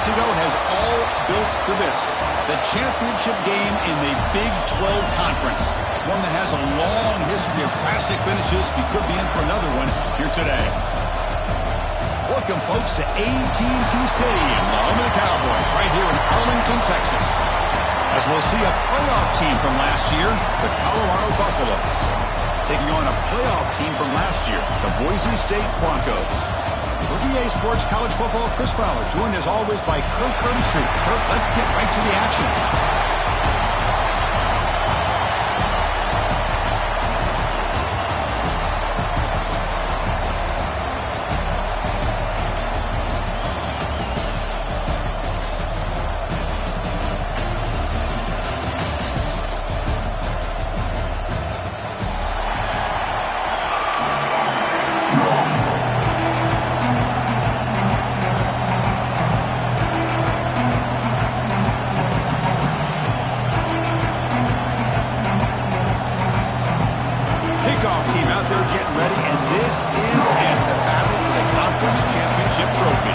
months ago has all built to this. The championship game in the Big 12 Conference. One that has a long history of classic finishes. We could be in for another one here today. Welcome, folks, to AT&T Stadium, the home of the Cowboys, right here in Arlington, Texas. As we'll see a playoff team from last year, the Colorado Buffaloes, taking on a playoff team from last year, the Boise State Broncos. For EA Sports College Football, Chris Fowler, joined as always by Kirk Herbstreit. Kirk, let's get right to the action. Team out there getting ready, and this is it, the battle for the conference championship trophy.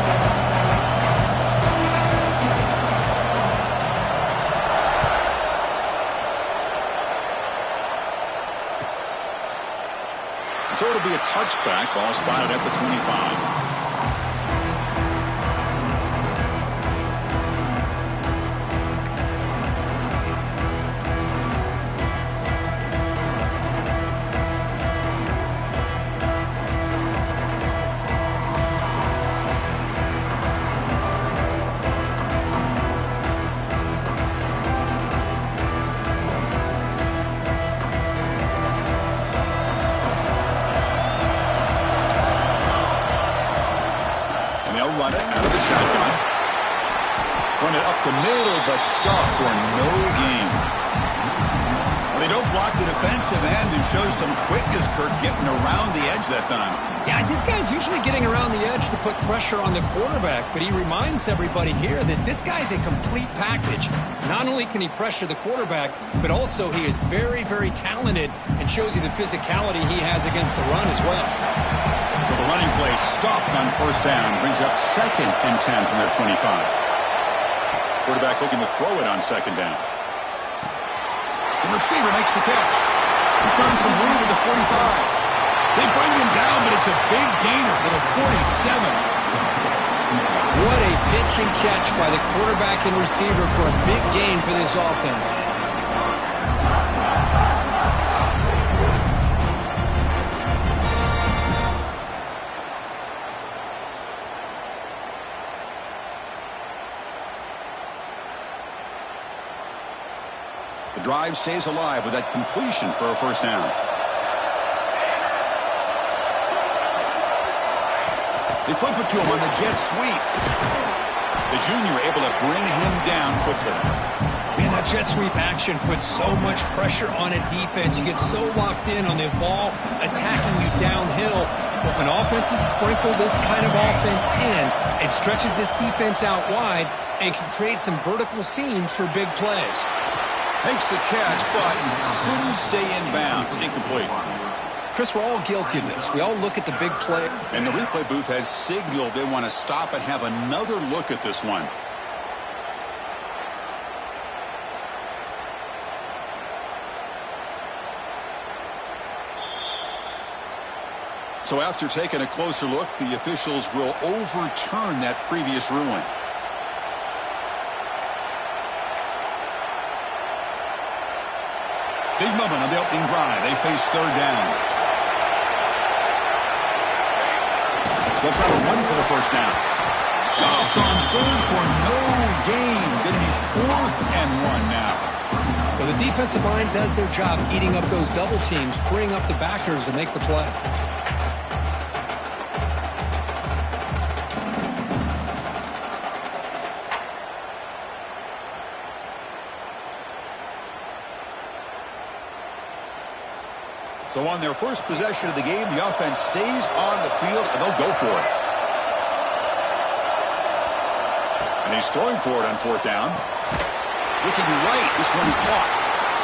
So it'll be a touchback, ball spotted at the 25. Run it out of the shotgun. Run it up the middle, but stuffed for no gain. Well, they don't block the defensive end and show some quickness, Kirk, getting around the edge that time. Yeah, this guy's usually getting around the edge to put pressure on the quarterback, but he reminds everybody here that this guy's a complete package. Not only can he pressure the quarterback, but also he is very, very talented and shows you the physicality he has against the run as well. So the running play stopped on first down, brings up 2nd and 10 from their 25. Quarterback looking to throw it on 2nd down. The receiver makes the catch. He's found some room at the 45. They bring him down, but it's a big gainer for the 47. What a pitch and catch by the quarterback and receiver for a big gain for this offense. The drive stays alive with that completion for a first down. They flip it to him on the jet sweep. The junior able to bring him down quickly. Man, that jet sweep action puts so much pressure on a defense. You get so locked in on the ball attacking you downhill. But when offenses sprinkle this kind of offense in, it stretches this defense out wide and can create some vertical seams for big plays. Makes the catch, but couldn't stay in bounds. Incomplete. Chris, we're all guilty of this. We all look at the big play. And the replay booth has signaled they want to stop and have another look at this one. So after taking a closer look, the officials will overturn that previous ruling. Big moment on the opening drive. They face 3rd down. They'll try to run for the first down. Stopped on 3rd for no gain. Going to be 4th and 1 now. Well, the defensive line does their job eating up those double teams, freeing up the backers to make the play. So on their first possession of the game, the offense stays on the field, and they'll go for it. And he's throwing for it on 4th down. Looking right, this one caught.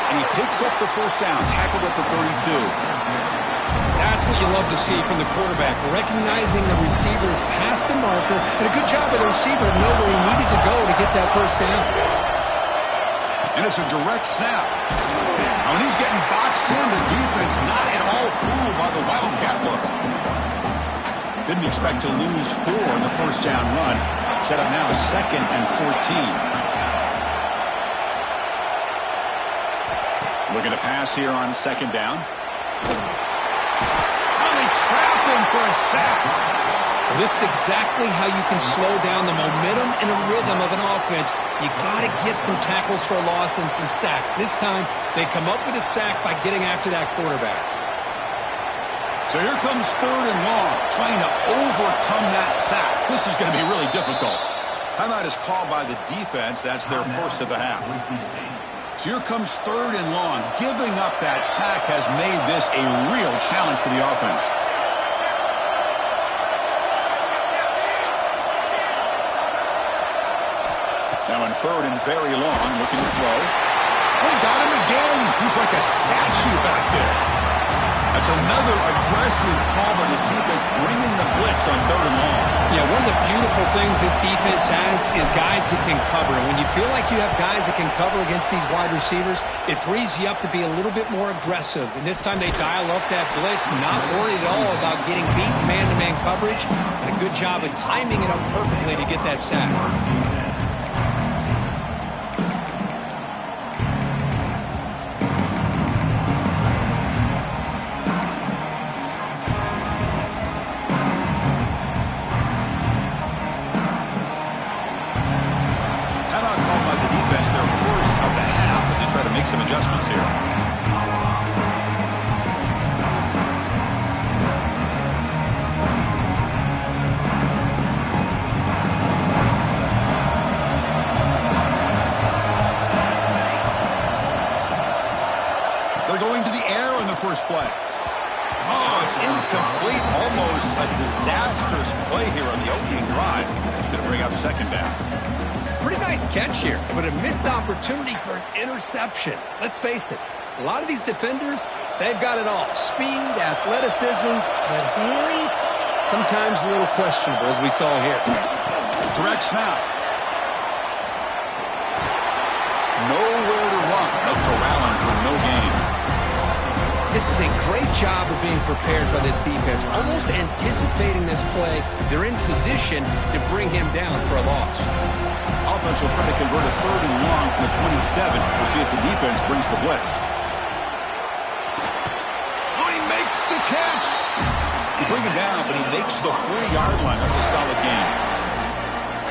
And he picks up the first down, tackled at the 32. That's what you love to see from the quarterback, recognizing the receiver's past the marker, and a good job by the receiver to know where he needed to go to get that first down. And it's a direct snap. When he's getting boxed in, the defense not at all fooled by the Wildcat look. Didn't expect to lose 4 in the first down run. Set up now 2nd and 14. Looking to pass here on 2nd down. Only trapped him for a sack. This is exactly how you can slow down the momentum and a rhythm of an offense. You got to get some tackles for a loss and some sacks. This time, they come up with a sack by getting after that quarterback. So here comes 3rd and long, trying to overcome that sack. This is going to be really difficult. Timeout is called by the defense. That's their first of the half. So here comes 3rd and long. Giving up that sack has made this a real challenge for the offense. Now in 3rd and very long, looking to throw. They got him again. He's like a statue back there. That's another aggressive call by this defense, bringing the blitz on 3rd and long. Yeah, one of the beautiful things this defense has is guys that can cover. And when you feel like you have guys that can cover against these wide receivers, it frees you up to be a little bit more aggressive. And this time they dial up that blitz, not worried at all about getting beat man-to-man coverage. And a good job of timing it up perfectly to get that sack. Some adjustments here. They're going to the air in the first play. Oh, it's incomplete. Almost a disastrous play here on the opening drive. It's going to bring up 2nd down. Pretty nice catch here, but a missed opportunity for an interception. Let's face it, a lot of these defenders, they've got it all. Speed, athleticism, but hands, sometimes a little questionable, as we saw here. Direct snap. Nowhere to run. No corralling for no gain. This is a great job of being prepared by this defense, almost anticipating this play. They're in position to bring him down for a loss. Offense will try to convert a 3rd and long from the 27. We'll see if the defense brings the blitz. Oh, he makes the catch. They bring him down, but he makes the 4-yard line. That's a solid gain.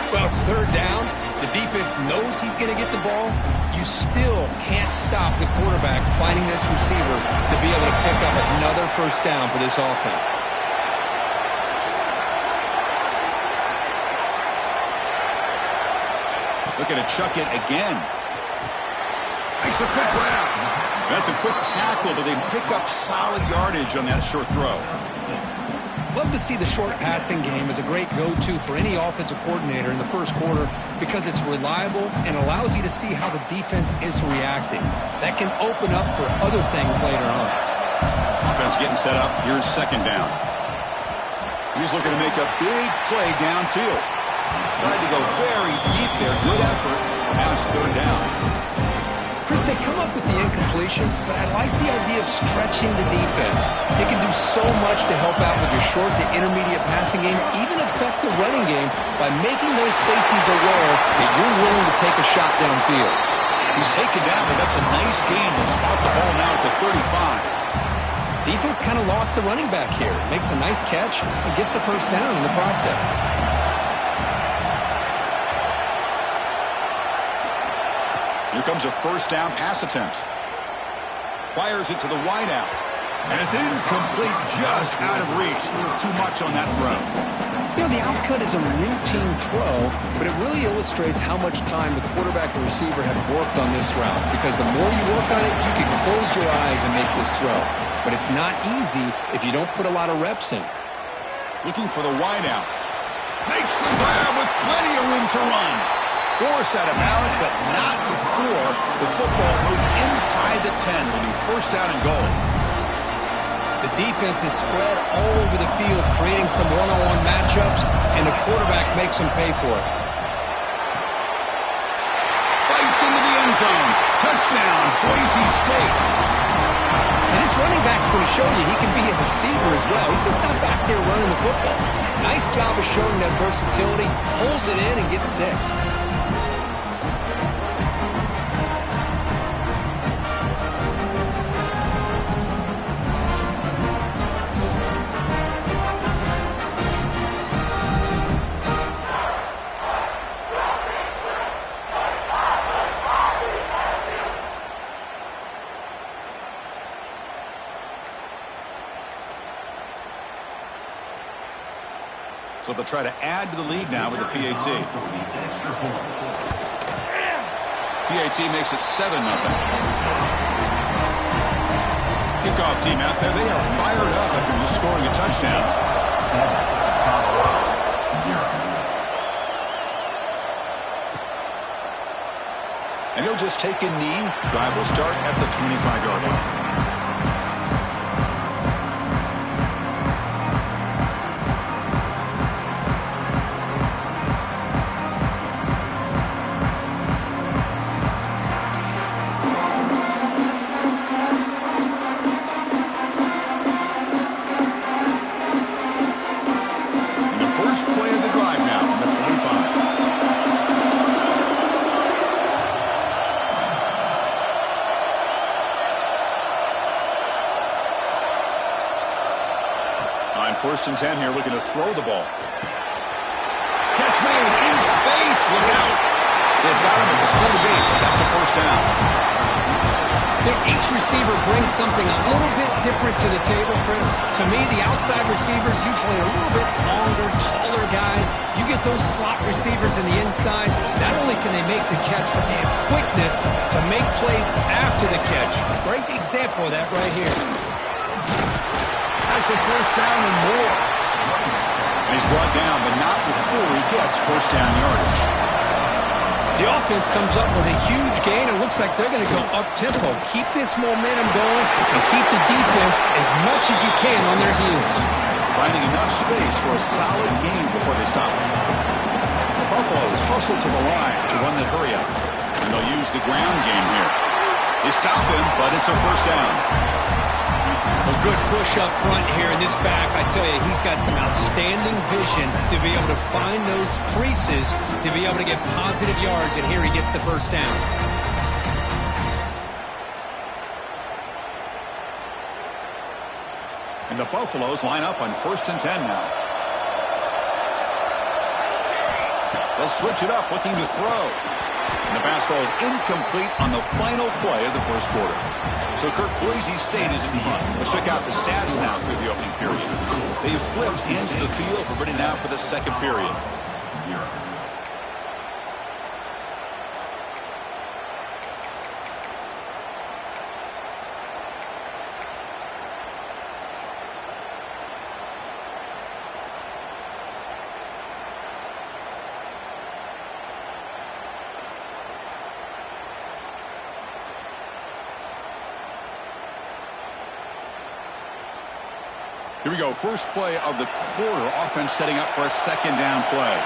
Well, it's 3rd down. The defense knows he's going to get the ball. You still can't stop the quarterback finding this receiver to be able to pick up another first down for this offense. Looking to chuck it again. Makes a quick grab. That's a quick tackle, but they pick up solid yardage on that short throw. Love to see the short passing game as a great go-to for any offensive coordinator in the first quarter because it's reliable and allows you to see how the defense is reacting. That can open up for other things later on. Offense getting set up. Here's 2nd down. He's looking to make a big play downfield. Tried to go very deep there. Good effort. Now it's 3rd down. Chris, they come up with the incompletion, but I like the idea of stretching the defense. It can do so much to help out with your short to intermediate passing game, even affect the running game by making those safeties aware that you're willing to take a shot downfield. He's taken down, but that's a nice gain. They'll spot the ball now at the 35. Defense kind of lost the running back here. Makes a nice catch and gets the first down in the process. Here comes a 1st down pass attempt. Fires it to the wideout. And it's incomplete, just out of reach. Too much on that throw. You know, the outcut is a routine throw, but it really illustrates how much time the quarterback and receiver have worked on this route. Because the more you work on it, you can close your eyes and make this throw. But it's not easy if you don't put a lot of reps in. Looking for the wideout. Makes the grab with plenty of room to run. Force out of bounds, but not before the football's moved inside the 10 with a 1st down and goal. The defense is spread all over the field, creating some one-on-one matchups, and the quarterback makes them pay for it. Fights into the end zone. Touchdown, Boise State. And this running back's going to show you he can be a receiver as well. He's just not back there running the football. Nice job of showing that versatility. Pulls it in and gets 6. So they'll try to add to the lead now with the PAT. PAT makes it 7-0. Kickoff team out there. They are fired up after just scoring a touchdown. And he'll just take a knee. Drive will start at the 25-yard line. First and 10 here, looking to throw the ball. Catch made in space. Look out. They've got him at the 48, but that's a first down. Each receiver brings something a little bit different to the table, Chris. To me, the outside receivers usually a little bit longer, taller guys. You get those slot receivers in the inside. Not only can they make the catch, but they have quickness to make plays after the catch. Great example of that right here. The first down and more. And he's brought down, but not before he gets first down yardage. The offense comes up with a huge gain. It looks like they're going to go up-tempo. Keep this momentum going and keep the defense as much as you can on their heels. Finding enough space for a solid gain before they stop. The Buffaloes hustle to the line to run that hurry up. And they'll use the ground game here. They stop him, but it's a first down. A good push up front here in this back. I tell you, he's got some outstanding vision to be able to find those creases, to be able to get positive yards, and here he gets the first down. And the Buffaloes line up on first and 10 now. They'll switch it up, looking to throw. And the pass falls incomplete on the final play of the first quarter. So Kirk, Boise State is in front. Let's check out the stats now through the opening period. They've flipped into the field. We're ready now for the second period. Here we go. First play of the quarter. Offense setting up for a second down play.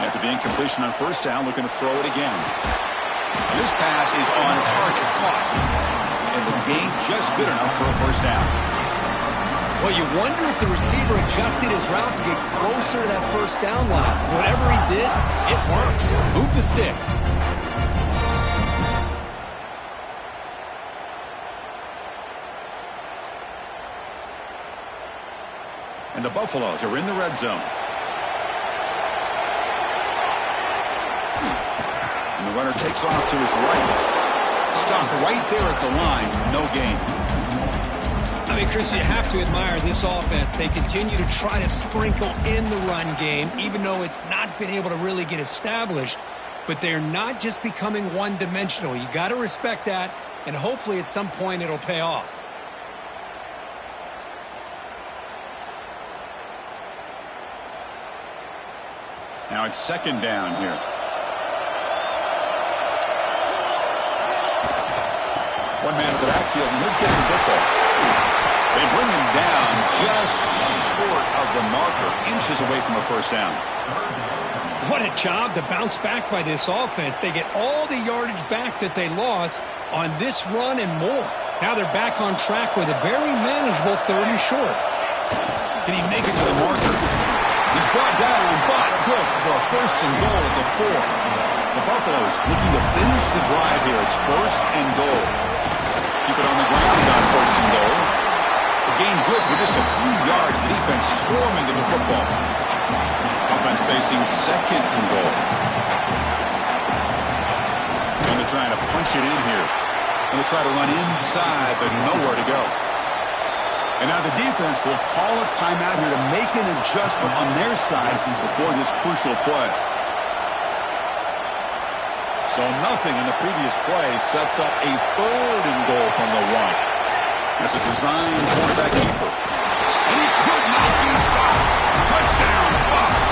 After the incompletion on first down, looking to throw it again. And this pass is on target, caught. And the gain just good enough for a first down. Well, you wonder if the receiver adjusted his route to get closer to that first down line. Whatever he did, it works. Move the sticks. And the Buffaloes are in the red zone. And the runner takes off to his right. Stopped right there at the line. No gain. I mean, Chris, you have to admire this offense. They continue to try to sprinkle in the run game, even though it's not been able to really get established. But they're not just becoming one-dimensional. You got to respect that, and hopefully at some point it'll pay off. Now it's second down here. One man in the backfield, and he'll get the football. They bring him down just short of the marker, inches away from a first down. What a job to bounce back by this offense. They get all the yardage back that they lost on this run and more. Now they're back on track with a very manageable 3rd and short. Can he make it to the marker? He's brought down, but good for a 1st and goal at the 4. The Buffaloes looking to finish the drive here. It's 1st and goal. Keep it on the ground on 1st and goal. The gain good for just a few yards. The defense swarming to the football. Offense facing 2nd and goal. And they're trying to punch it in here. And they try to run inside, but nowhere to go. And now the defense will call a timeout here to make an adjustment on their side before this crucial play. So nothing in the previous play sets up a 3rd and goal from the 1. That's a designed quarterback keeper. And he could not be stopped. Touchdown, Buffs.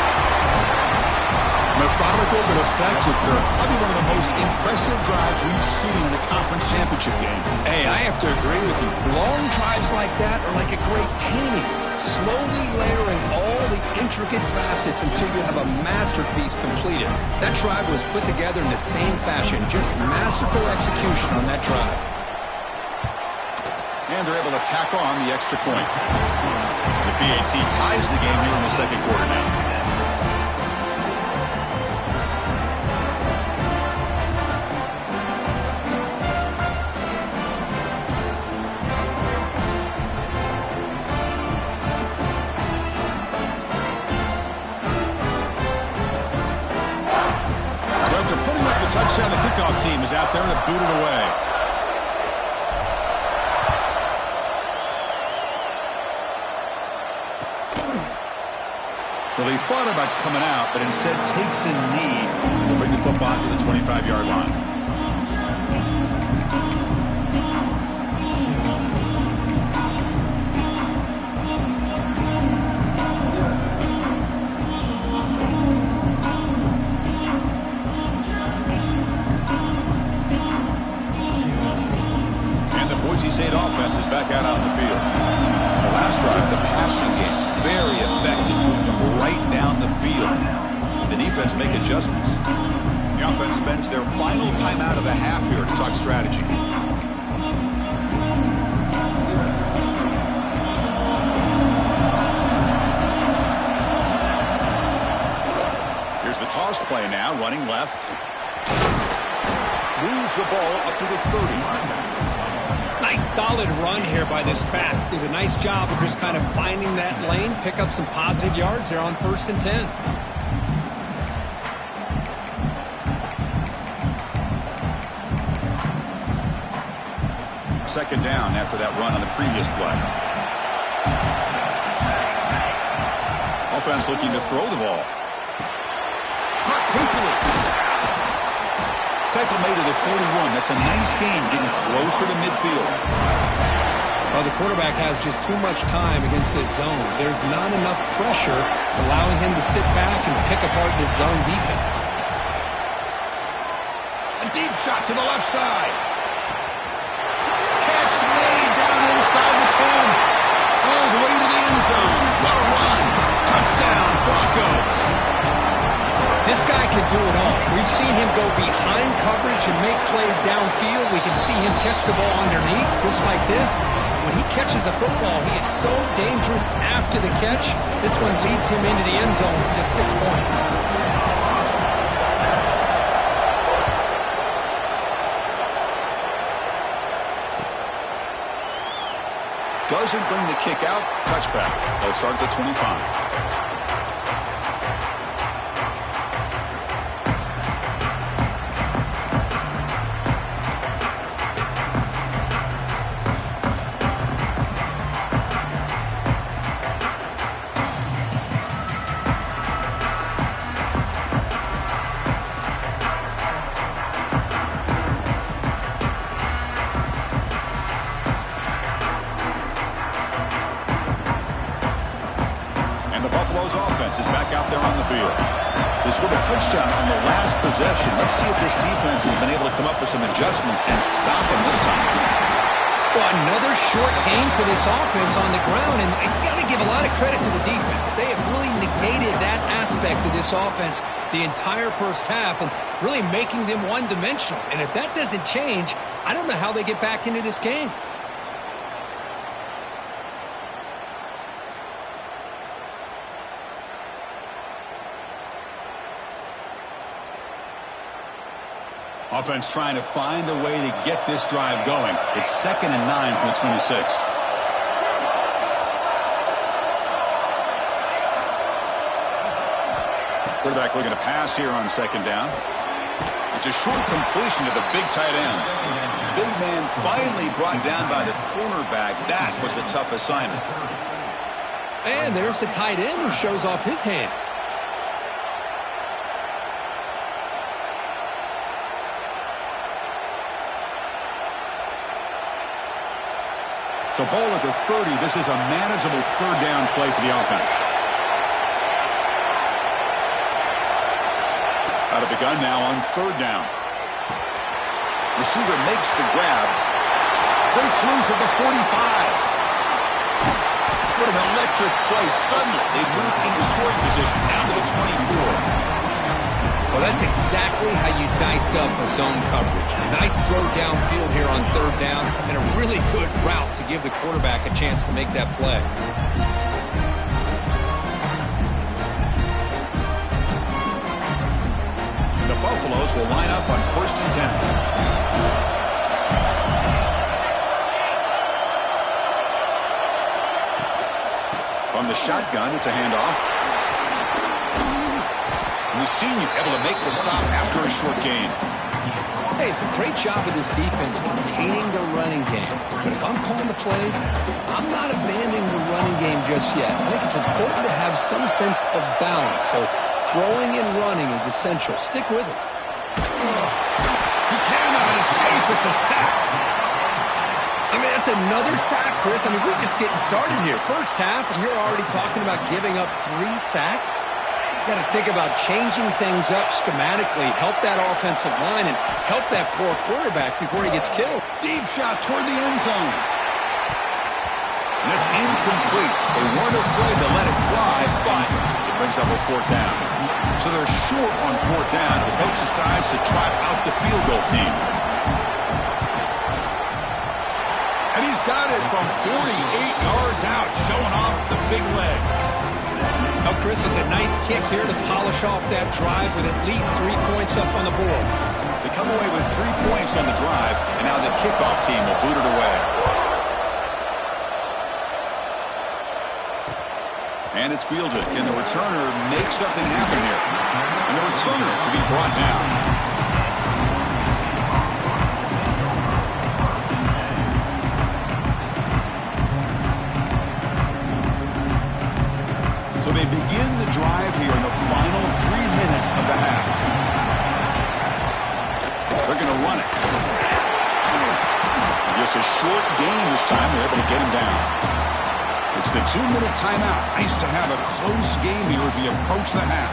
Methodical but effective, Kirk. Probably one of the most impressive drives we've seen in a conference championship game. Hey, I have to agree with you. Long drives like that are like a great painting. Slowly layering all the intricate facets until you have a masterpiece completed. That drive was put together in the same fashion. Just masterful execution on that drive. And they're able to tack on the extra point. The PAT ties the game here in the 2nd quarter now. Touchdown, the kickoff team is out there to boot it away. Well, he thought about coming out, but instead takes a knee to bring the football to the 25-yard line. State offense is back out on the field. The last drive, the passing game, very effective, moving them right down the field. The defense make adjustments. The offense spends their final timeout of the half here to talk strategy. Here's the toss play now, running left. Moves the ball up to the 30. Nice solid run here by this back. Did a nice job of just kind of finding that lane, pick up some positive yards there on 1st and 10. Second down after that run on the previous play. Offense looking to throw the ball. Caught quickly. Tackle made it at 41. That's a nice game, getting closer to midfield. Well, the quarterback has just too much time against this zone. There's not enough pressure to allowing him to sit back and pick apart this zone defense. A deep shot to the left side. Catch made down inside the 10. All the way to the end zone. What a run. Touchdown, Broncos. This guy can do it all. We've seen him go behind coverage and make plays downfield. We can see him catch the ball underneath, just like this. When he catches a football, he is so dangerous after the catch. This one leads him into the end zone for the 6 points. Doesn't bring the kick out. Touchback. They'll start at the 25. Offense is back out there on the field. They scored a touchdown on the last possession. Let's see if this defense has been able to come up with some adjustments and stop them this time. Well, another short gain for this offense on the ground, and you got to give a lot of credit to the defense. They have really negated that aspect of this offense the entire first half and really making them one-dimensional. And if that doesn't change, I don't know how they get back into this game. Offense trying to find a way to get this drive going. It's 2nd and 9 from the 26. Quarterback looking to pass here on 2nd down. It's a short completion to the big tight end. Big man finally brought down by the cornerback. That was a tough assignment. And there's the tight end who shows off his hands. So ball at the 30. This is a manageable 3rd down play for the offense. Out of the gun now on 3rd down. Receiver makes the grab. Breaks loose at the 45. What an electric play. Suddenly they move into scoring position down to the 24. Well, that's exactly how you dice up a zone coverage. Nice throw downfield here on 3rd down, and a really good route to give the quarterback a chance to make that play. And the Buffaloes will line up on 1st and 10. From the shotgun, it's a handoff. The senior able to make the stop after a short gain. Hey, it's a great job of this defense containing the running game. But if I'm calling the plays, I'm not abandoning the running game just yet. I think it's important to have some sense of balance. So throwing and running is essential. Stick with it. He cannot escape. It's a sack. I mean, that's another sack, Chris. I mean, we're just getting started here. First half, and you're already talking about giving up 3 sacks. Got to think about changing things up schematically, help that offensive line, and help that poor quarterback before he gets killed. Deep shot toward the end zone. And it's incomplete. They weren't afraid to let it fly, but it brings up a 4th down. So they're short on 4th down. The coach decides to trot out the field goal team. And he's got it from 48 yards out, showing off the big leg. Oh, Chris, it's a nice kick here to polish off that drive with at least 3 points up on the board. They come away with 3 points on the drive, and now the kickoff team will boot it away. And it's fielded. Can the returner make something happen here? And the returner will be brought down. So they begin the drive here in the final 3 minutes of the half. They're going to run it. Just a short gain this time. They're able to get him down. It's the 2-minute timeout. Nice to have a close game here as we approach the half.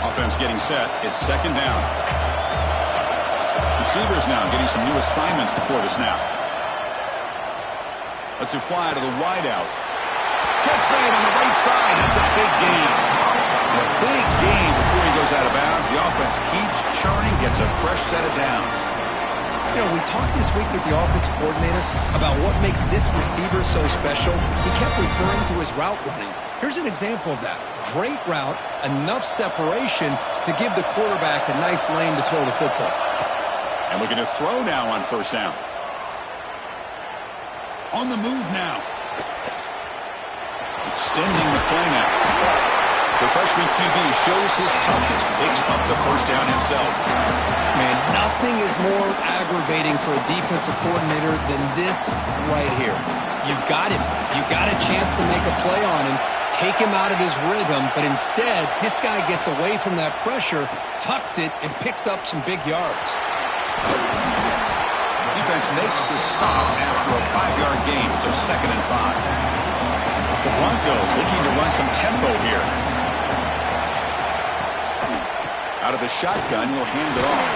Offense getting set. It's 2nd down. Receivers now getting some new assignments before the snap. Let's it fly to the wideout. Catch made on the right side. That's a big gain. And a big gain before he goes out of bounds. The offense keeps churning, gets a fresh set of downs. You know, we talked this week with the offensive coordinator about what makes this receiver so special. He kept referring to his route running. Here's an example of that. Great route, enough separation to give the quarterback a nice lane to throw the football. And looking to throw now on 1st down. On the move now. Extending the play now. The freshman QB shows his toughness, picks up the 1st down himself. Man, nothing is more aggravating for a defensive coordinator than this right here. You've got him. You've got a chance to make a play on him, take him out of his rhythm, but instead, this guy gets away from that pressure, tucks it, and picks up some big yards. Defense makes the stop after a 5-yard gain, so 2nd and 5. The Broncos looking to run some tempo here. Out of the shotgun, he'll hand it off.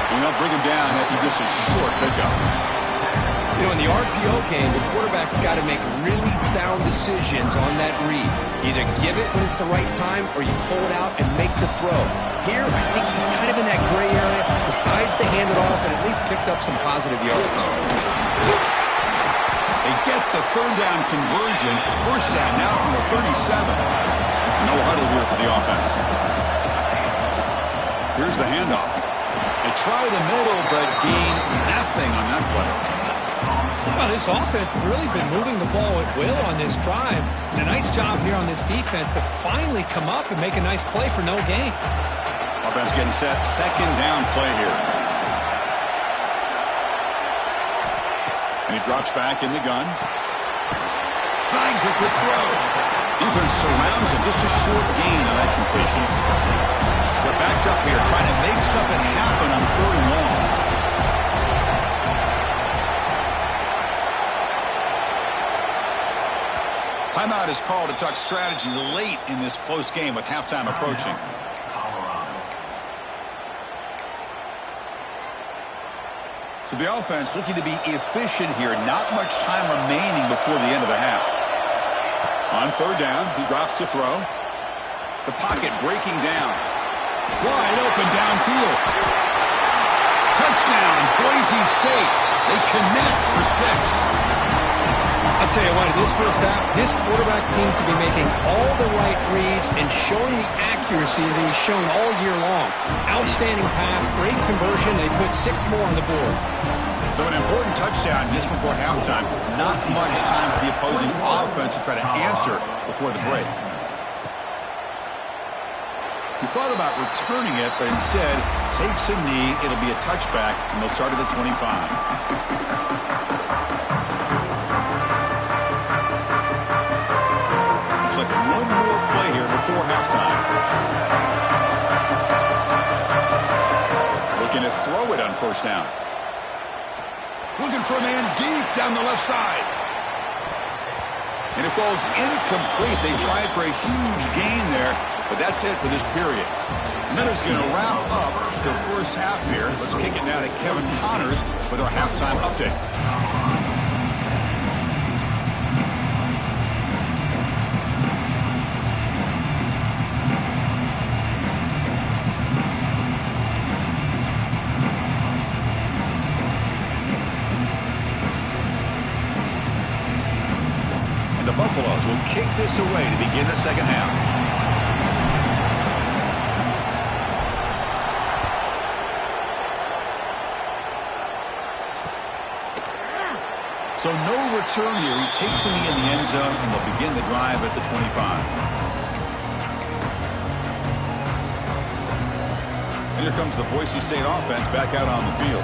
And they'll bring him down after just a short pickup. You know, in the RPO game, the quarterback's got to make really sound decisions on that read. Either give it when it's the right time or you pull it out and make the throw. Here, I think he's kind of in that gray area, decides to hand it off and at least picked up some positive yards. They get the third down conversion. First down now from the 37. No huddle here for the offense. Here's the handoff. They try the middle, but gain nothing on that play. Well, this offense has really been moving the ball at will on this drive. And a nice job here on this defense to finally come up and make a nice play for no gain. Offense getting set. Second down play here. And he drops back in the gun. Snags a quick throw. Defense surrounds him. Just a short gain on that completion. They're backed up here trying to make something happen on third and long. Timeout is called to talk strategy late in this close game with halftime approaching. So the offense looking to be efficient here. Not much time remaining before the end of the half. On third down, he drops to throw. The pocket breaking down. Wide open downfield. Touchdown, Boise State. They connect for 6. I'll tell you what, in this first half, this quarterback seems to be making all the right reads and showing the accuracy that he's shown all year long. Outstanding pass, great conversion. They put 6 more on the board. So an important touchdown just before halftime. Not much time for the opposing offense to try to answer before the break. He thought about returning it, but instead takes a knee. It'll be a touchback, and they'll start at the 25. One more play here before halftime. Looking to throw it on first down. Looking for a man deep down the left side. And it falls incomplete. They tried for a huge gain there, but that's it for this period. And that is going to wrap up the first half here. Let's kick it now to Kevin Connors with our halftime update. Buffaloes will kick this away to begin the second half. So no return here. He takes him in the end zone, and they'll begin the drive at the 25. And here comes the Boise State offense back out on the field.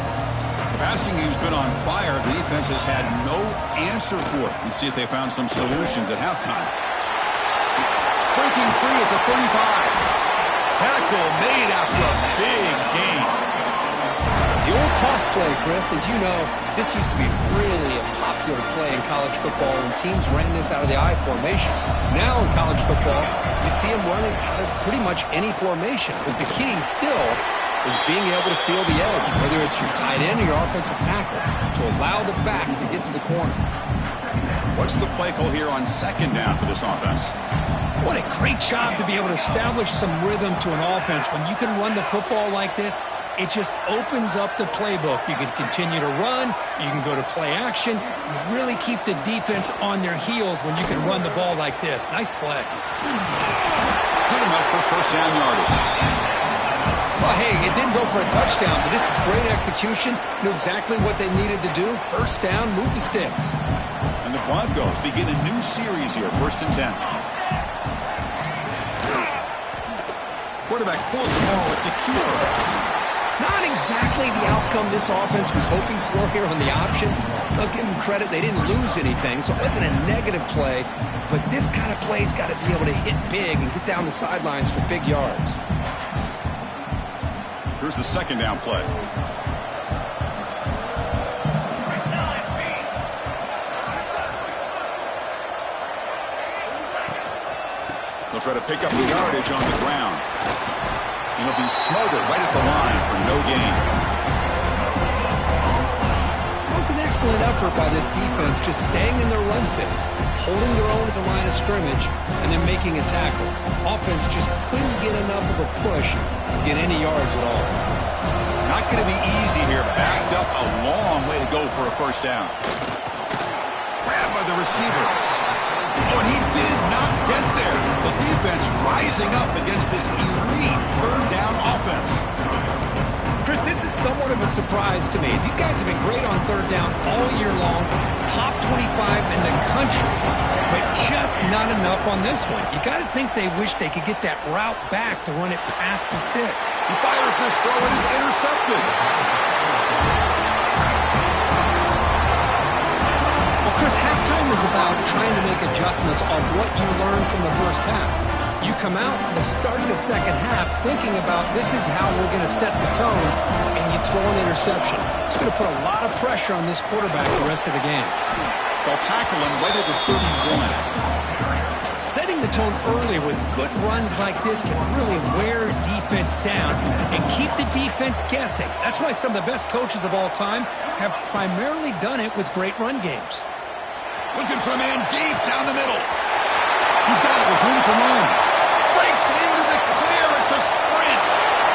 The passing game's been on fire. The defense has had no answer for it. Let's see if they found some solutions at halftime. Breaking free at the 35. Tackle made after a big gain. The old toss play, Chris, as you know, this used to be really a popular play in college football, and teams ran this out of the I formation. Now in college football, you see them running out of pretty much any formation. But the key still is being able to seal the edge, whether it's your tight end or your offensive tackle, to allow the back to get to the corner. What's the play call here on second down for this offense? What a great job to be able to establish some rhythm to an offense. When you can run the football like this, it just opens up the playbook. You can continue to run. You can go to play action. You really keep the defense on their heels when you can run the ball like this. Nice play. Good enough for first down yardage. Well, hey, it didn't go for a touchdown, but this is great execution. Knew exactly what they needed to do. First down, move the sticks. And the Broncos begin a new series here, 1st and 10. Quarterback pulls the ball. It's a keeper. Not exactly the outcome this offense was hoping for here on the option. I'll give them credit. They didn't lose anything, so it wasn't a negative play. But this kind of play's got to be able to hit big and get down the sidelines for big yards. Here's the second down play. They'll try to pick up the yardage on the ground. And he'll be smothered right at the line for no gain. It was an excellent effort by this defense, just staying in their run fits, holding their own at the line of scrimmage, and then making a tackle. Offense just couldn't get enough of a push to get any yards at all. Not going to be easy here. Backed up a long way to go for a first down. Grabbed by the receiver. Oh, and he did not get there. The defense rising up against this elite third down offense. Chris, this is somewhat of a surprise to me. These guys have been great on third down all year long, top 25 in the country, but just not enough on this one. You got to think they wish they could get that route back to run it past the stick. He fires this throw and is intercepted. Well, Chris, halftime is about trying to make adjustments off what you learned from the first half. You come out to start the second half thinking about this is how we're going to set the tone, and you throw an interception. It's going to put a lot of pressure on this quarterback the rest of the game. They'll tackle him right at the 31. Setting the tone early with good runs like this can really wear defense down and keep the defense guessing. That's why some of the best coaches of all time have primarily done it with great run games. Looking for a man deep down the middle. He's got it with room to run. Breaks into the clear. It's a sprint.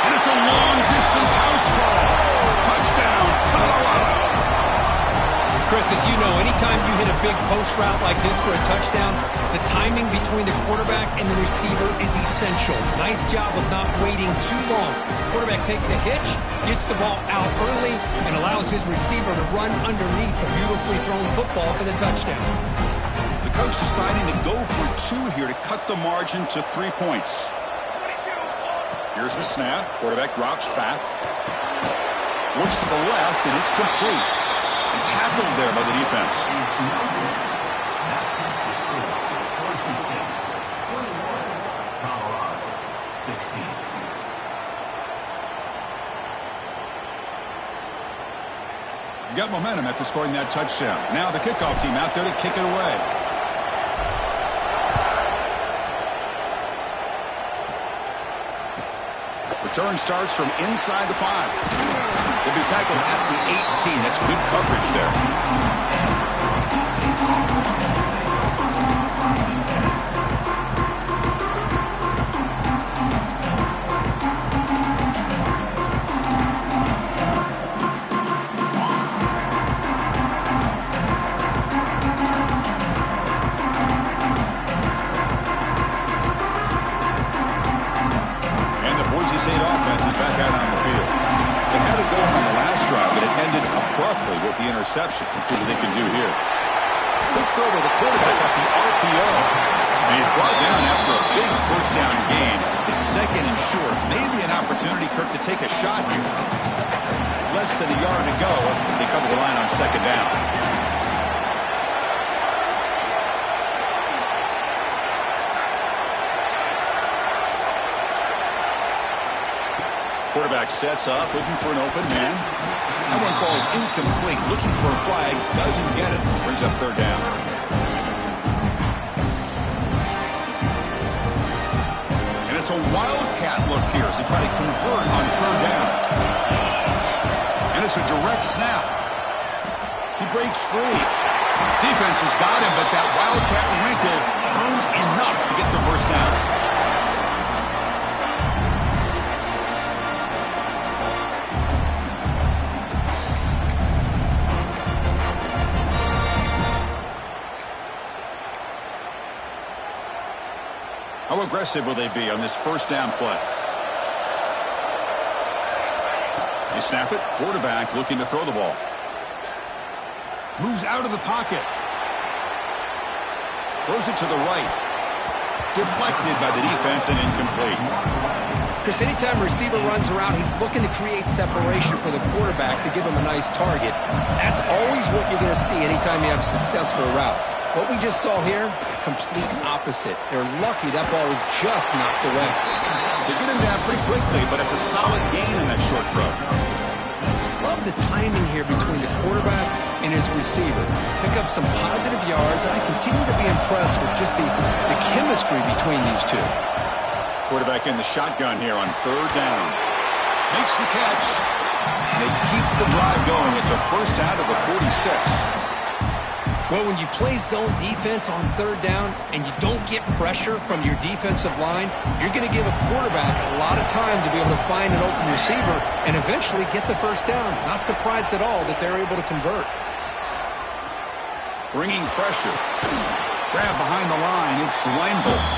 And it's a long-distance house call. Touchdown, Colorado. Chris, as you know, anytime you hit a big post route like this for a touchdown, the timing between the quarterback and the receiver is essential. Nice job of not waiting too long. Quarterback takes a hitch, gets the ball out early, and allows his receiver to run underneath the beautifully thrown football for the touchdown. The coach deciding to go for two here to cut the margin to 3 points. Here's the snap. Quarterback drops back. Looks to the left, and it's complete. And tackled there by the defense. You got momentum after scoring that touchdown. Now the kickoff team out there to kick it away. Return starts from inside the 5. Will be tackled at the 18. That's good coverage there. Interception. Let's see what they can do here. Quick throw by the quarterback off the RPO. And he's brought down after a big first down gain. It's second and short. Maybe an opportunity, Kirk, to take a shot here. Less than a yard to go as they cover the line on second down. Quarterback sets up, looking for an open man. That one falls incomplete. Looking for a flag, doesn't get it. Brings up third down. And it's a wildcat look here as they try to convert on third down. And it's a direct snap. He breaks free. Defense has got him, but that wildcat wrinkle earns enough to get the first down. How aggressive will they be on this first down play? They snap it. Quarterback looking to throw the ball. Moves out of the pocket. Throws it to the right. Deflected by the defense and incomplete. Chris, anytime a receiver runs around, he's looking to create separation for the quarterback to give him a nice target. That's always what you're going to see anytime you have a successful route. What we just saw here, complete opposite. They're lucky that ball was just knocked away. They get him down pretty quickly, but it's a solid gain in that short throw. Love the timing here between the quarterback and his receiver. Pick up some positive yards, and I continue to be impressed with just the chemistry between these two. Quarterback in the shotgun here on third down. Makes the catch. They keep the drive going. It's a first out of the 46. Well, when you play zone defense on third down and you don't get pressure from your defensive line, you're going to give a quarterback a lot of time to be able to find an open receiver and eventually get the first down. Not surprised at all that they're able to convert. Bringing pressure. Grab behind the line. It's Linebolt.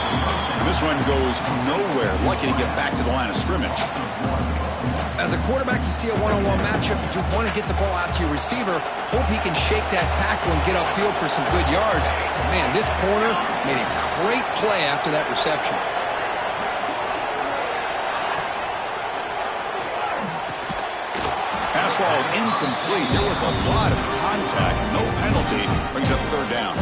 This one goes nowhere. Lucky to get back to the line of scrimmage. As a quarterback, you see a one-on-one matchup, but you want to get the ball out to your receiver. Hope he can shake that tackle and get upfield for some good yards. Man, this corner made a great play after that reception. Pass ball is incomplete. There was a lot of contact. No penalty. Brings up third down.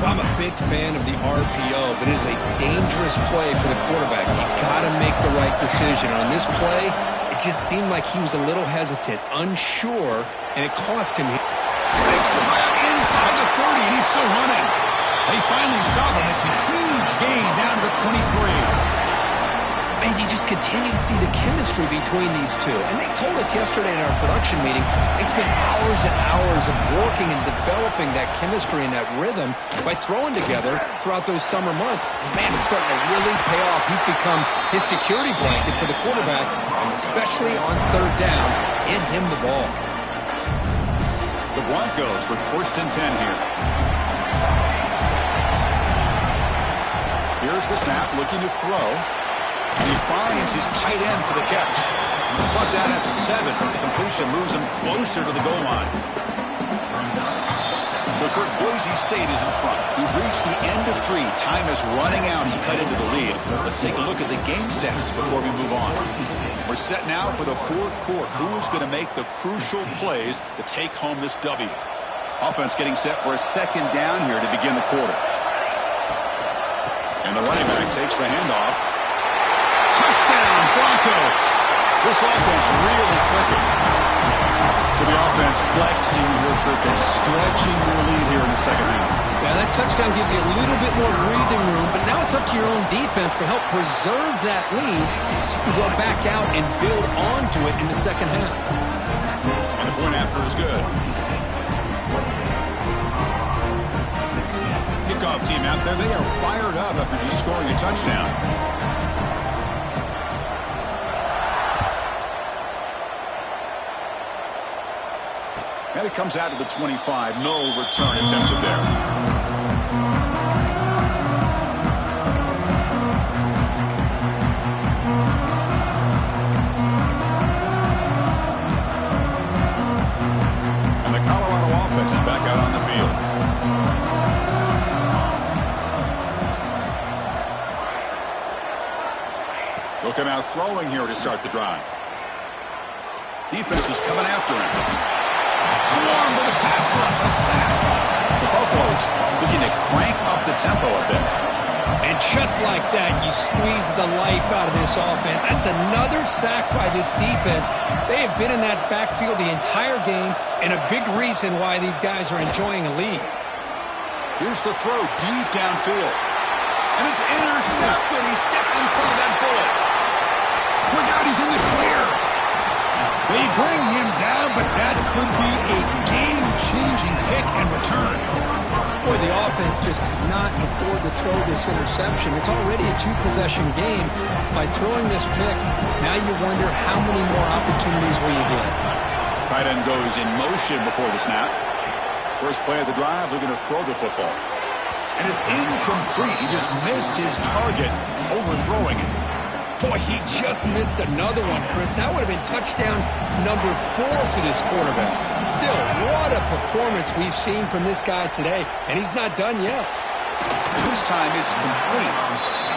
I'm a big fan of the RPO, but it is a dangerous play for the quarterback. You got to make the right decision. On this play, it just seemed like he was a little hesitant, unsure, and it cost him. Makes the grab inside the 30, and he's still running. They finally stop him. It's a huge gain down to the 23. And you just continue to see the chemistry between these two. And they told us yesterday in our production meeting, they spent hours and hours of working and developing that chemistry and that rhythm by throwing together throughout those summer months. And man, it's starting to really pay off. He's become his security blanket for the quarterback, and especially on third down, get him the ball. The Broncos with first and 10 here. Here's the snap, looking to throw. And he finds his tight end for the catch. Brought down at the 7, but the completion moves him closer to the goal line. So Kirk, Boise State is in front. We've reached the end of 3. Time is running out to cut into the lead. Let's take a look at the game stats before we move on. We're set now for the fourth quarter. Who is going to make the crucial plays to take home this W? Offense getting set for a second down here to begin the quarter. And the running back takes the handoff. Touchdown, Broncos. This offense really clicking. So the offense flexing your purpose, stretching their lead here in the second half. Yeah, that touchdown gives you a little bit more breathing room, but now it's up to your own defense to help preserve that lead so you can go back out and build onto it in the second half. And the point after is good. Kickoff team out there, they are fired up after just scoring a touchdown. And it comes out to the 25. No return attempted there. And the Colorado offense is back out on the field. They'll come out throwing here to start the drive. Defense is coming after him. Swarm with a pass rush, a sack. The Buffaloes looking to crank up the tempo a bit. And just like that, you squeeze the life out of this offense. That's another sack by this defense. They have been in that backfield the entire game, and a big reason why these guys are enjoying a lead. Here's the throw deep downfield. And it's intercepted. He stepped in front of that bullet. Look out, he's in the clear. They bring him down, but that could be a game-changing pick and return. Boy, the offense just could not afford to throw this interception. It's already a 2-possession game. By throwing this pick, now you wonder how many more opportunities will you get. Tight end goes in motion before the snap. First play of the drive, looking to throw the football. And it's incomplete. He just missed his target, overthrowing it. Boy, he just missed another one, Chris. That would have been touchdown number 4 for this quarterback. Still, what a performance we've seen from this guy today, and he's not done yet. This time it's complete.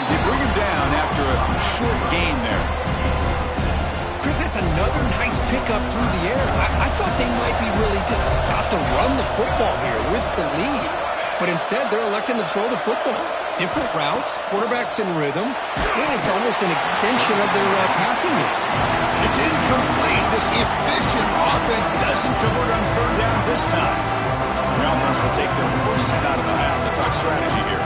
They bring him down after a short gain there. Chris, that's another nice pickup through the air. I thought they might be really just about to run the football here with the lead. But instead, they're electing to throw the football. Different routes, quarterbacks in rhythm. Really, it's almost an extension of their passing game. It's incomplete. This efficient offense doesn't convert on third down this time. The offense will take their first hit out of the half. The talk strategy here.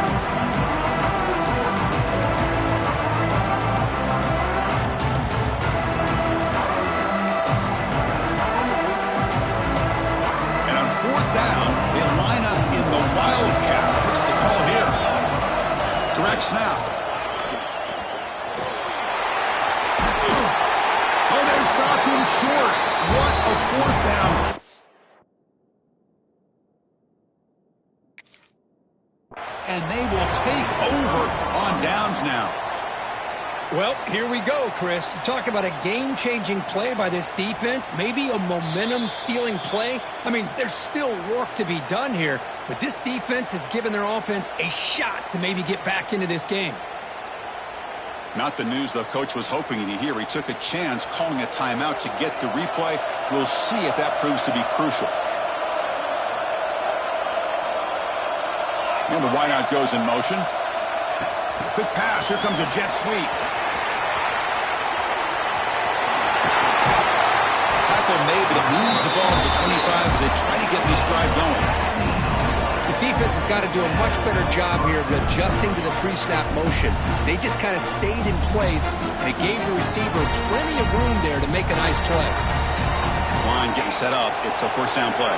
and they will take over on downs now. Well, here we go, Chris. Talk about a game-changing play by this defense, maybe a momentum-stealing play. I mean, there's still work to be done here, but this defense has given their offense a shot to maybe get back into this game. Not the news the coach was hoping to hear. He took a chance calling a timeout to get the replay. We'll see if that proves to be crucial. And the wideout goes in motion. Quick pass. Here comes a jet sweep. Tackle made, but it moves the ball to the 25 as they try to get this drive going. The defense has got to do a much better job here of adjusting to the pre-snap motion. They just kind of stayed in place, and it gave the receiver plenty of room there to make a nice play. This line getting set up. It's a first down play.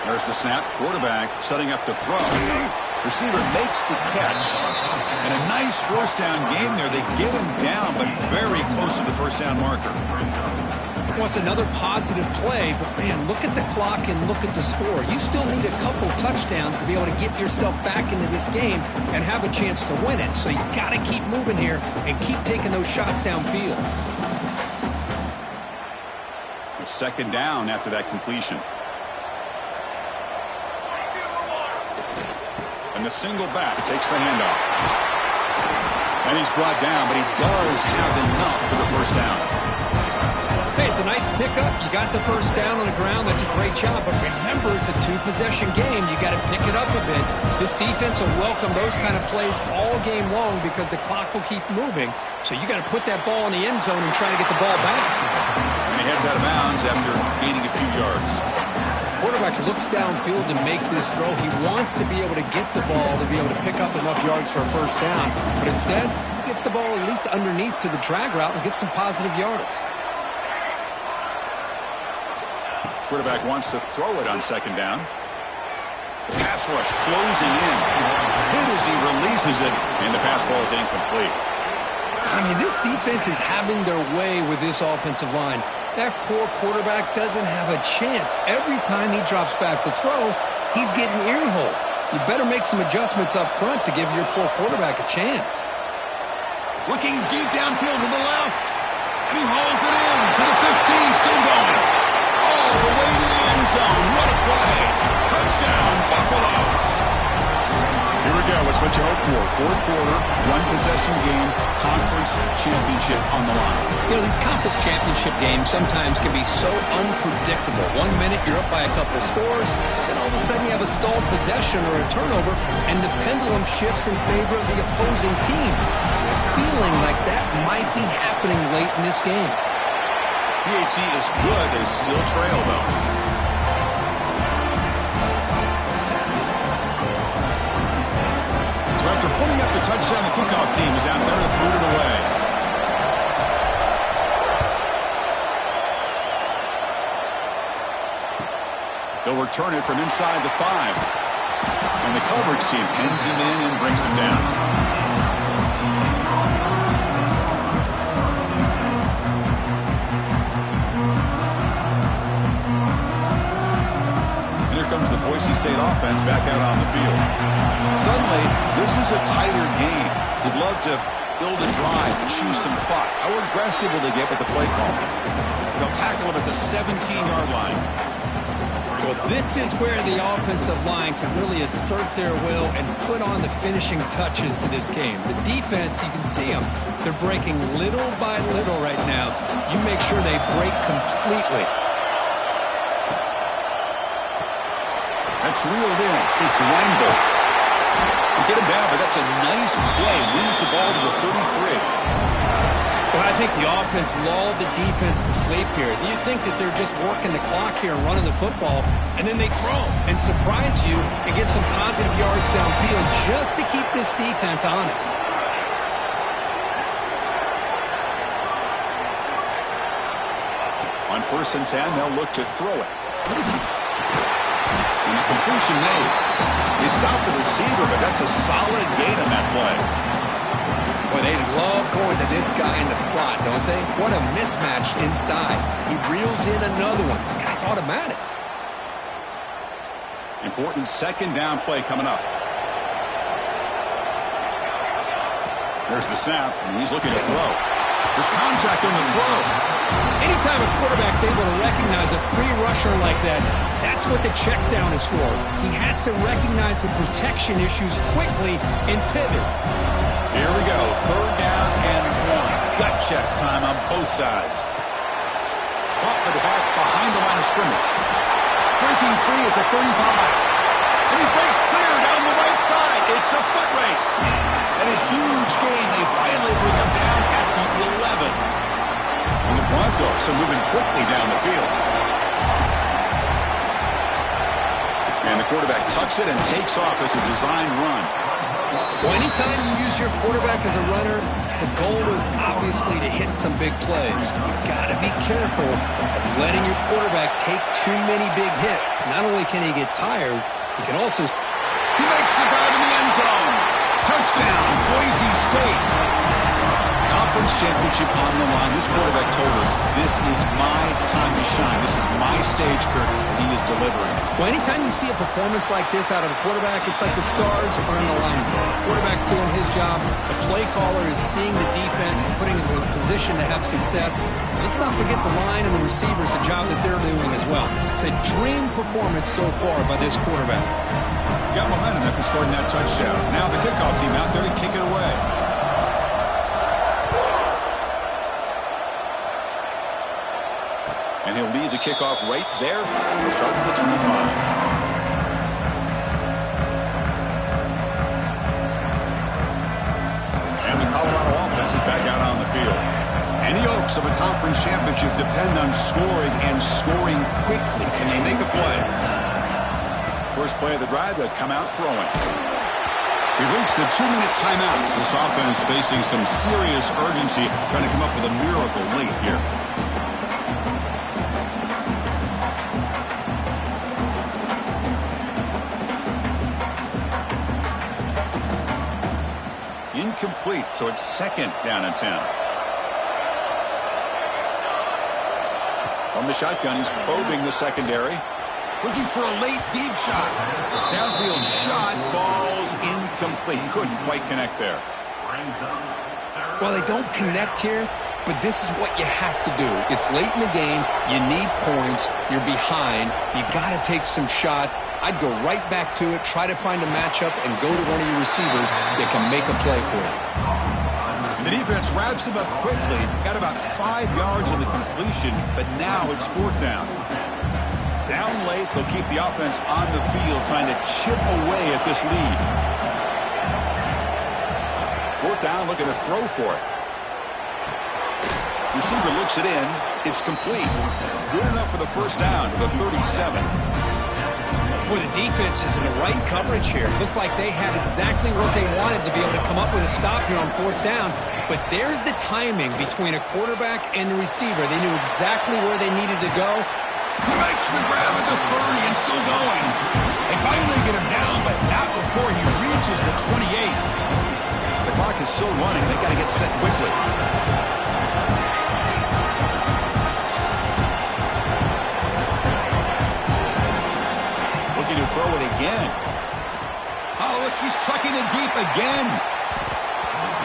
There's the snap. Quarterback setting up to throw. Receiver makes the catch. And a nice first down gain there. They get him down, but very close to the first down marker. Well, it's another positive play, but, man, look at the clock and look at the score. You still need a couple touchdowns to be able to get yourself back into this game and have a chance to win it. So you got to keep moving here and keep taking those shots downfield. Second down after that completion. And the single back takes the handoff. And he's brought down, but he does have enough for the first down. Hey, it's a nice pickup. You got the first down on the ground. That's a great job. But remember, it's a two-possession game. You got to pick it up a bit. This defense will welcome those kind of plays all game long because the clock will keep moving. So you got to put that ball in the end zone and try to get the ball back. And he heads out of bounds after gaining a few yards. Quarterback looks downfield to make this throw. He wants to be able to get the ball to be able to pick up enough yards for a first down. But instead, he gets the ball at least underneath to the drag route and gets some positive yardage. Quarterback wants to throw it on second down. The pass rush closing in. Hit as he releases it, and the pass ball is incomplete. I mean, this defense is having their way with this offensive line. That poor quarterback doesn't have a chance. Every time he drops back to throw, he's getting ear-hole. You better make some adjustments up front to give your poor quarterback a chance. Looking deep downfield to the left. And he hauls it in to the 15, still going. All the way to the end zone. What a play. Touchdown, Buffaloes. Here we go. It's what you hope for. Fourth quarter, one-possession game, conference championship on the line. You know, these conference championship games sometimes can be so unpredictable. 1 minute you're up by a couple of scores, then all of a sudden you have a stalled possession or a turnover, and the pendulum shifts in favor of the opposing team. It's feeling like that might be happening late in this game. PHC is good. They still trail, though. So after putting up the touchdown, the kickoff team is out there to boot it away. They'll return it from inside the 5. And the coverage team pins him in and brings him down. Comes the Boise State offense back out on the field. Suddenly, this is a tighter game. You'd love to build a drive and choose some clock. How aggressive will they get with the play call? They'll tackle him at the 17-yard line. Well, this is where the offensive line can really assert their will and put on the finishing touches to this game. The defense, you can see them. They're breaking little by little right now. You make sure they break completely. That's reeled in. It's Weinbolt. You get him down, but that's a nice play. Moves the ball to the 33. Well, I think the offense lulled the defense to sleep here. You think that they're just working the clock here and running the football, and then they throw and surprise you and get some positive yards downfield just to keep this defense honest. On 1st and 10, they'll look to throw it. And the completion made. He stopped the receiver, but that's a solid gain on that play. Well, they love going to this guy in the slot, don't they? What a mismatch inside. He reels in another one. This guy's automatic. Important second down play coming up. There's the snap, and he's looking to throw. There's contact on the throw. Anytime a quarterback's able to recognize a free rusher like that, that's what the check down is for. He has to recognize the protection issues quickly and pivot. Here we go. Third down and 1. Gut check time on both sides. Caught by the back behind the line of scrimmage. Breaking free at the 35. And he breaks clear down the right side. It's a foot race. And a huge gain. They finally bring him down at the 11. And the Broncos are moving quickly down the field. And the quarterback tucks it and takes off as a design run. Well, anytime you use your quarterback as a runner, the goal is obviously to hit some big plays. You've got to be careful of letting your quarterback take too many big hits. Not only can he get tired, he can also... He makes the grab in the end zone. Touchdown, Boise State. Conference championship on the line. This quarterback told us, this is my time to shine. This is my stage, Kurt, and he is delivering. Well, anytime you see a performance like this out of a quarterback, it's like the stars are in alignment. The quarterback's doing his job. The play caller is seeing the defense and putting him in a position to have success. Let's not forget the line and the receivers, the job that they're doing as well. It's a dream performance so far by this quarterback. Got momentum after scoring that touchdown. Now the kickoff team out there to kick it away. And he'll lead the kickoff right there. We'll start with the 25. And the Colorado offense is back out on the field. Any hopes of a conference championship depend on scoring and scoring quickly. Can they make a play? First play of the drive, they'll come out throwing. We've reached the 2-minute timeout. This offense facing some serious urgency, trying to come up with a miracle late here. Incomplete, so it's second down and 10. From the shotgun, he's probing the secondary. Looking for a late deep shot. Downfield shot falls incomplete. Couldn't quite connect there. Well, they don't connect here, but this is what you have to do. It's late in the game. You need points. You're behind. You got to take some shots. I'd go right back to it, try to find a matchup, and go to one of your receivers that can make a play for you. The defense wraps him up quickly. Got about 5 yards on the completion, but now it's fourth down. Down late, they'll keep the offense on the field, trying to chip away at this lead. Fourth down, looking to throw for it. Receiver looks it in. It's complete. Good enough for the first down to the 37. Boy, the defense is in the right coverage here. Looked like they had exactly what they wanted to be able to come up with a stop here on fourth down. But there's the timing between a quarterback and the receiver. They knew exactly where they needed to go. He makes the grab at the 30 and still going. They finally get him down, but not before he reaches the 28. The clock is still running. They got to get set quickly. Looking to throw it again. Oh, look, he's trucking it deep again.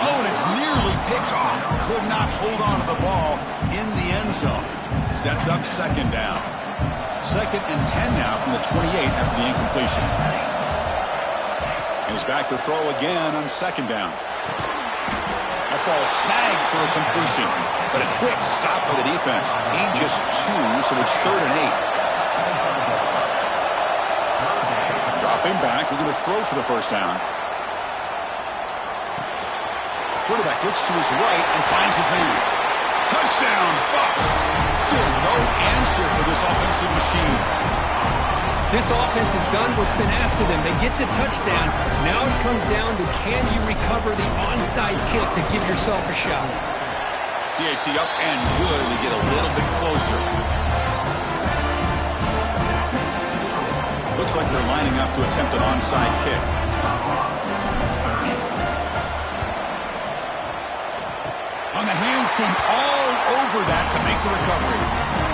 Oh, and it's nearly picked off. Could not hold on to the ball in the end zone. Sets up second down. Second and 10 now from the 28 after the incompletion. And he's back to throw again on second down. That ball snagged for a completion, but a quick stop by the defense. Gain just 2, so it's third and 8. Dropping back, looking to throw for the first down. Quarterback looks to his right and finds his man. Touchdown, Buffs. Still no answer for this offensive machine. This offense has done what's been asked of them. They get the touchdown. Now it comes down to, can you recover the onside kick to give yourself a shot? PAT up and good. We get a little bit closer. Looks like they're lining up to attempt an onside kick. seemed all over that to make the recovery.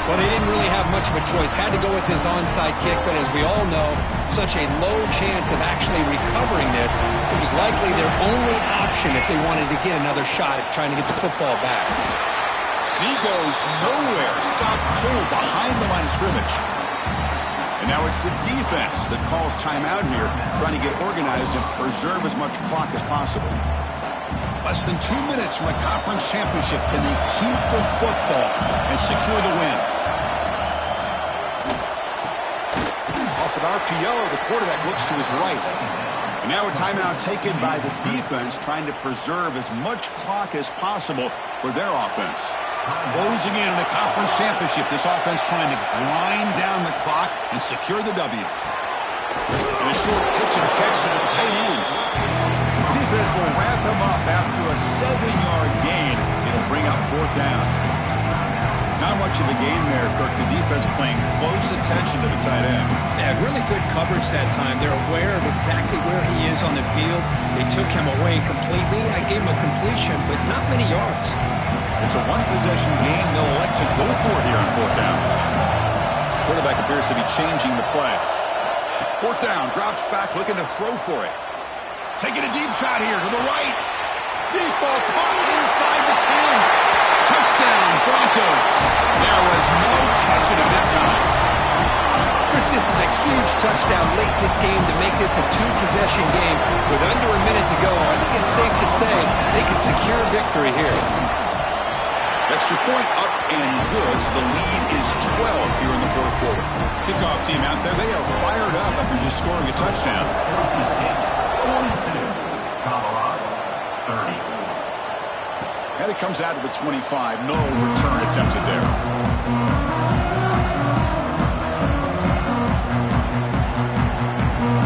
Well, they didn't really have much of a choice. Had to go with his onside kick, but as we all know, such a low chance of actually recovering this. It was likely their only option if they wanted to get another shot at trying to get the football back. He goes nowhere. Stop cold behind the line of scrimmage. And now it's the defense that calls timeout here, trying to get organized and preserve as much clock as possible. Less than 2 minutes from a conference championship. Can they keep the football and secure the win? Off an RPO, the quarterback looks to his right. And now a timeout taken by the defense, trying to preserve as much clock as possible for their offense. Closing in on the conference championship, this offense trying to grind down the clock and secure the W. And a short pitch and catch to the tight end. The defense will wrap him up after a 7-yard gain. It'll bring up 4th down. Not much of a gain there, Kirk. The defense paying close attention to the tight end. Yeah, really good coverage that time. They're aware of exactly where he is on the field. They took him away completely. I gave him a completion, but not many yards. It's a one-possession game. They'll elect to go for it here on 4th down. Quarterback appears to be changing the play. 4th down, drops back, looking to throw for it. Taking a deep shot here to the right. Deep ball caught inside the 10. Touchdown, Broncos. There was no catching it that time. Chris, this is a huge touchdown late in this game to make this a 2-possession game. With under a minute to go, I think it's safe to say they can secure victory here. Extra point up and good, so the lead is 12 here in the 4th quarter. Kickoff team out there, they are fired up after just scoring a touchdown. 42, Colorado, 30. And it comes out to the 25. No return attempted there.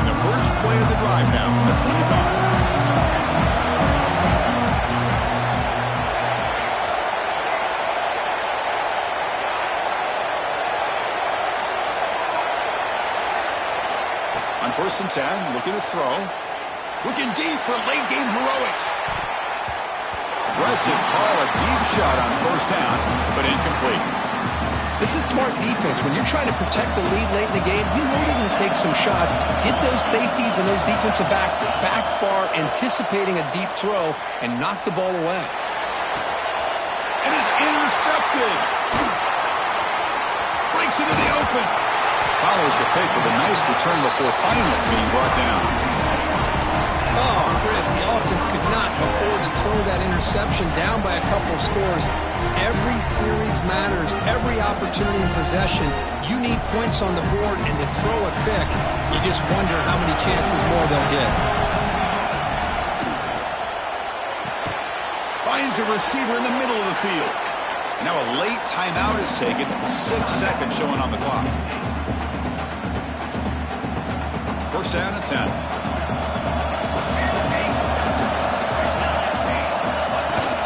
The first play of the drive now from the 25. On 1st and 10, looking to throw. Looking deep for late-game heroics. Aggressive call, a deep shot on 1st down, but incomplete. This is smart defense. When you're trying to protect the lead late in the game, you know they're going to take some shots, get those safeties and those defensive backs back far, anticipating a deep throw, and knock the ball away. And is intercepted. Breaks into the open. Follows the pick with a nice return before finally being brought down. Oh, Chris, the offense could not afford to throw that interception down by a couple of scores. Every series matters. Every opportunity in possession. You need points on the board, and to throw a pick, you just wonder how many chances more they'll get. Finds a receiver in the middle of the field. Now a late timeout is taken. 6 seconds showing on the clock. 1st down and 10.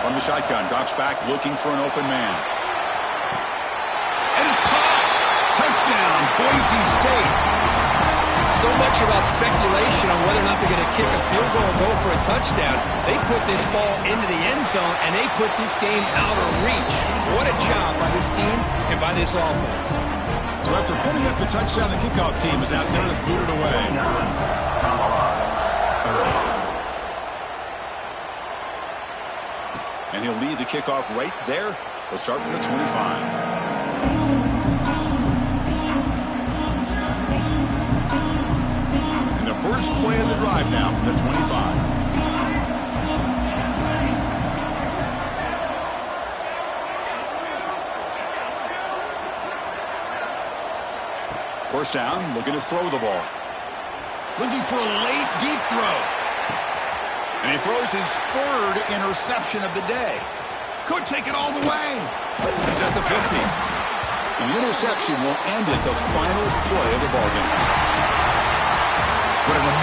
From the shotgun, drops back, looking for an open man. And it's caught! Touchdown, Boise State. So much about speculation on whether or not they're going to kick a field goal or go for a touchdown. They put this ball into the end zone, and they put this game out of reach. What a job by this team and by this offense. So after putting up the touchdown, the kickoff team is out there to boot it away. And he'll lead the kickoff right there. He'll start from the 25. And the first play of the drive now from the 25. First down, looking to throw the ball. Looking for a late, deep throw. And he throws his 3rd interception of the day. Could take it all the way. But he's at the 50. The interception will end at the final play of the ballgame. What an